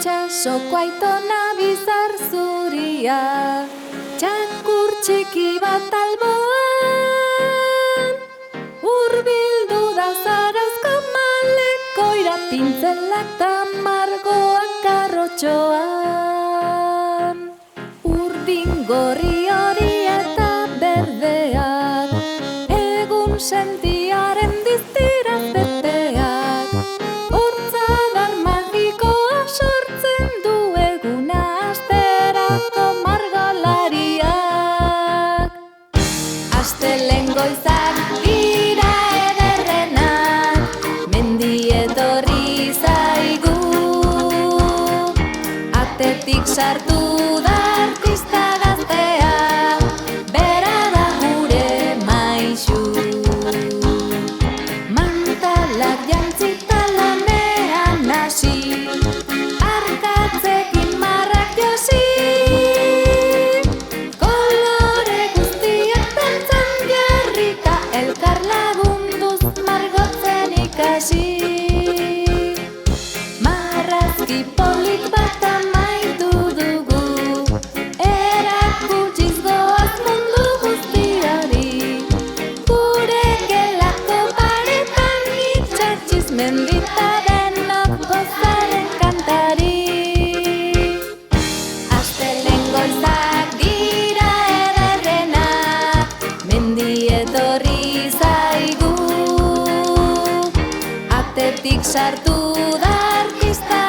Soko aitona bizar zuria, txakur txiki bat alboan, urbildu da zarauzko malekoira, pintzelak ta margoak karrotxoan. Urdin gorri hori eta berdeak, egun sentiaren diztiraz beteak, hortzadar magikoa sortzen du eguna asterako margolariak. Astelehen goizak dira ederrenak, mendi etorri zaigu, atetik sartu da artista gaztea, bera da gure maixu. Mantalak jantzita lanean hasi, arkatzekin marrak josi, kolore guztiak dantzan jarrita, elkar lagunduz margotzen ikasi. Marrazki polit bat amaitu dugu, erakutsiz goaz mundu guztiari, gure gelako paretan itxatxiz mendita denok gozaren kantari. Astelehen goizak dira ederrenak, mendi etorri zaigu, atetik sartu da artista